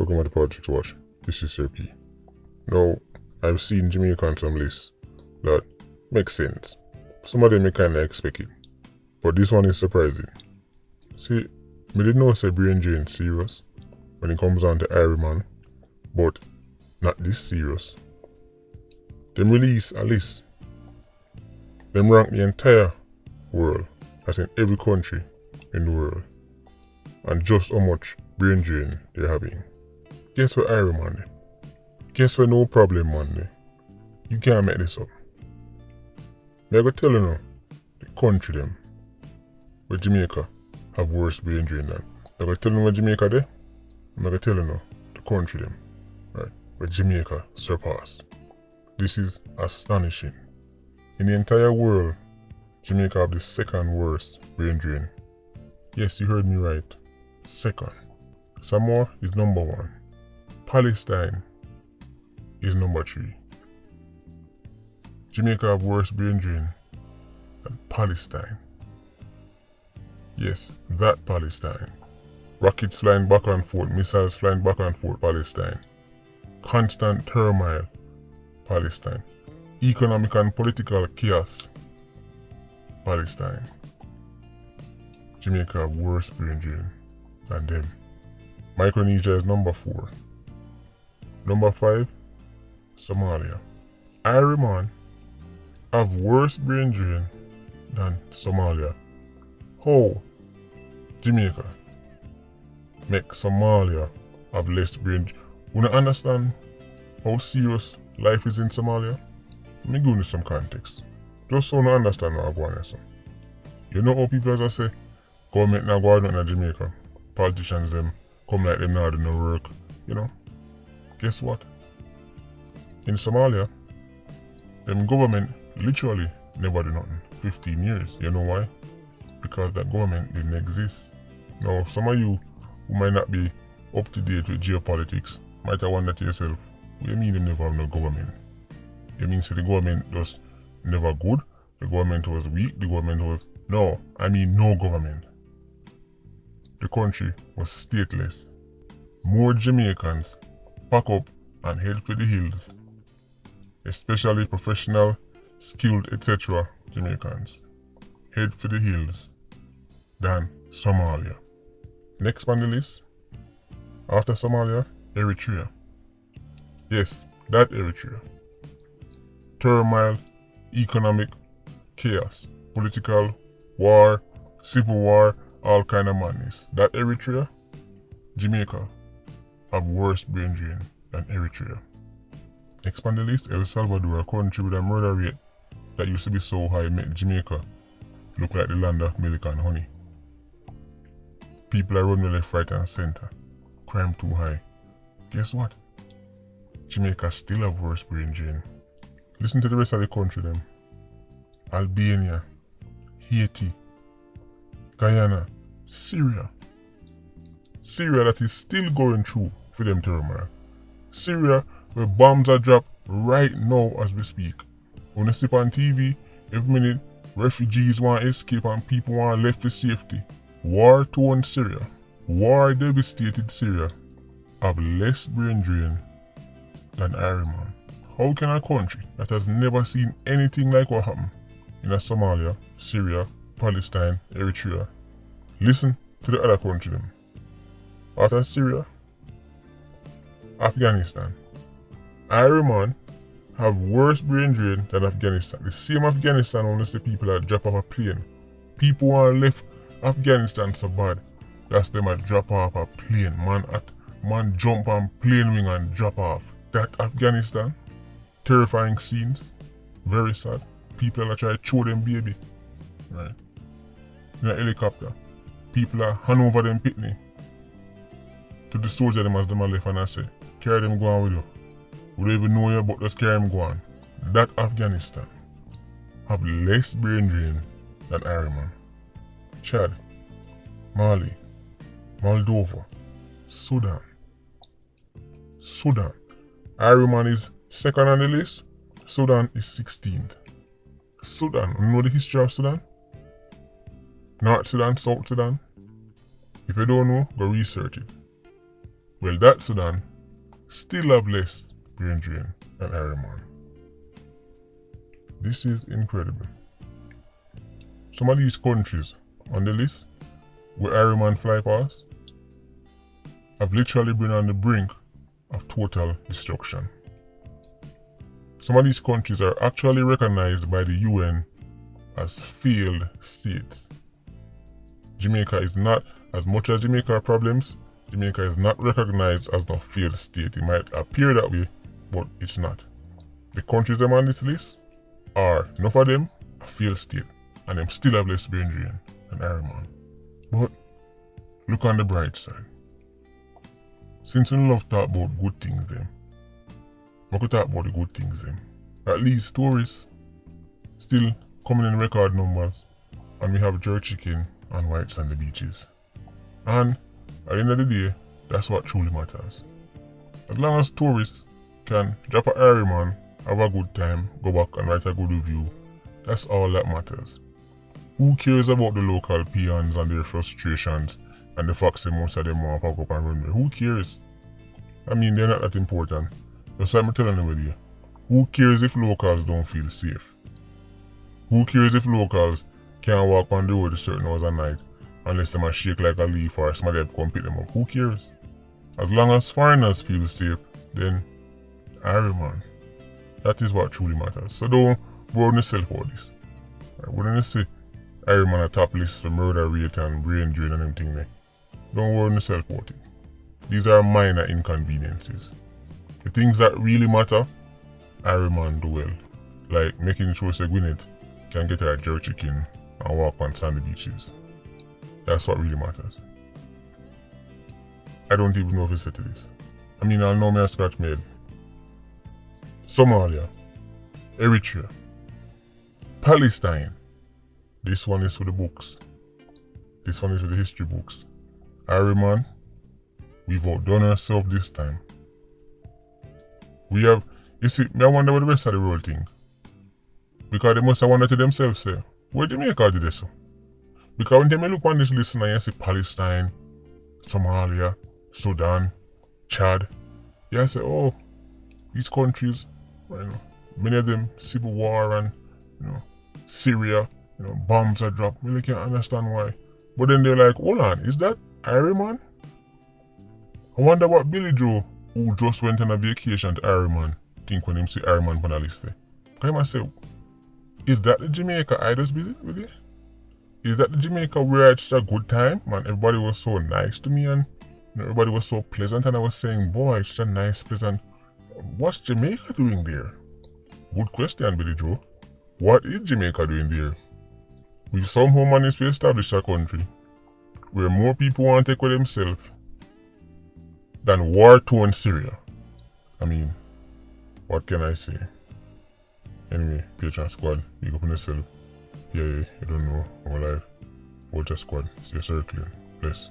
Welcome to the Politricks Watch. This is Sir P. Now, I've seen Jamaica on some lists that make sense. Some of them I kinda expect it, but this one is surprising. See, me didn't know say brain drain serious when it comes on to Iron Man, but not this serious. Them release a list. Them rank the entire world, as in every country in the world, and just how much brain drain they're having. Guess what Iron Man? Guess what no problem man? You can't make this up. Me I go tell you now, the country them, where Jamaica have worse brain drain than. I go tell you where Jamaica there, and I go tell you now, the country them, right, where Jamaica surpass. This is astonishing. In the entire world, Jamaica have the second worst brain drain. Yes, you heard me right. Second. Samoa is number 1. Palestine is number 3. Jamaica have worse brain drain than Palestine. Yes, that Palestine. Rockets flying back and forth, missiles flying back and forth, Palestine. Constant turmoil, Palestine. Economic and political chaos, Palestine. Jamaica have worse brain drain than them. Micronesia is number 4. Number 5, Somalia. Iron have worse brain drain than Somalia. How Jamaica make Somalia have less brain drain? You don't understand how serious life is in Somalia? Let me give you some context. Just so you understand what I'm going on. You know how people just say, government not going on in Jamaica. Politicians them come like them now do no work. You know? Guess what? In Somalia, them government literally never do nothing. 15 years. You know why? Because that government didn't exist. Now, some of you who might not be up to date with geopolitics might have wondered to yourself, what do you mean they never have no government? You mean say the government was never good? The government was weak? The government was... No, I mean no government. The country was stateless. More Jamaicans pack up and head for the hills, especially professional, skilled, etc. Jamaicans head for the hills than Somalia. Next on the list, after Somalia, Eritrea. Yes, that Eritrea. Turmoil, economic chaos, political war, civil war, all kind of madness. That Eritrea, Jamaica have worse brain drain than Eritrea. Next on the list, El Salvador, a country with a murder rate that used to be so high make Jamaica look like the land of milk and honey. People are running left, right and center. Crime too high. Guess what? Jamaica still have worse brain drain. Listen to the rest of the country them. Albania, Haiti, Guyana, Syria. Syria that is still going through for them turmoil. Syria where bombs are dropped right now as we speak. When you see on TV, every minute refugees want to escape and people want left for safety. War-torn Syria, war-devastated Syria have less brain drain than Iron Man. How can a country that has never seen anything like what happened in Somalia, Syria, Palestine, Eritrea, listen to the other country them? After Syria, Afghanistan. Iron Man have worse brain drain than Afghanistan. The same Afghanistan only see people that drop off a plane. People want to left Afghanistan so bad. That's them that drop off a plane. Man jump on plane wing and drop off. That Afghanistan. Terrifying scenes. Very sad. People are trying to throw them baby. Right. In a helicopter. People are hand over them pitney to the soldier them as them are left and I say, carry them go on with you. We don't even know you but just carry them go on. That Afghanistan have less brain drain than Iron Man. Chad, Mali, Moldova, Sudan. Iron Man is second on the list. Sudan is 16th. Sudan, you know the history of Sudan? North Sudan, South Sudan? If you don't know, go research it. Well, that Sudan still have less brain drain than Ireland. This is incredible. Some of these countries on the list where Ireland fly past have literally been on the brink of total destruction. Some of these countries are actually recognized by the UN as failed states. Jamaica is not, as much as Jamaica have problems, Jamaica is not recognized as a failed state. It might appear that way, but it's not. The countries them on this list are, enough of them, a failed state, and them still have less brain drain than Ireland. But look on the bright side. Since we love to talk about good things them, we could talk about the good things them. At least tourists still coming in record numbers, and we have jerk chicken and white sandy beaches. And at the end of the day, that's what truly matters. As long as tourists can drop a Ironman, have a good time, go back and write a good review, that's all that matters. Who cares about the local peons and their frustrations and the fact that most of them want to pack up and run away? Who cares? I mean, they're not that important. That's what I'm telling everybody. Who cares if locals don't feel safe? Who cares if locals can't walk on the road a certain hours at night unless they might shake like a leaf or somebody have to come pick them up? Who cares? As long as foreigners feel safe, then Ironman. That is what truly matters. So don't worry yourself about this. We're going to say Ironman a top list for murder rate and brain drain and everything there. Don't worry yourself about it. These are minor inconveniences. The things that really matter, Ironman do well. Like making sure Gwyneth can get her jerk chicken and walk on sandy beaches. That's what really matters. I don't even know if it's said to this. I mean, I'll know me a scratch made. Somalia, Eritrea, Palestine. This one is for the books. This one is for the history books. Ironman, we've outdone ourselves this time. We have, you see, I wonder what the rest of the world think. Because they must have wondered to themselves, say, where Jamaica did this? So? Because when they look on this list and you see Palestine, Somalia, Sudan, Chad, you say, oh, these countries, many of them civil war and, Syria, bombs are dropped. Really can't understand why. But then they're like, hold on, is that Ironman? I wonder what Billy Joe, who just went on a vacation to Ironman, think when him see Ironman on the list there. Because I must say, is that the Jamaica I just visit with you? Is that the Jamaica where I had such a good time and everybody was so nice to me and everybody was so pleasant and I was saying, boy, it's such a nice pleasant. What's Jamaica doing there? Good question, Billy Joe. What is Jamaica doing there? We've somehow managed to establish a country where more people want to take with themselves than war-torn Syria. I mean, what can I say? Anyway, Patreon squad, big up on yourself. Yeah, you don't know, I'm alive. Vulture squad, stay circling. Bless.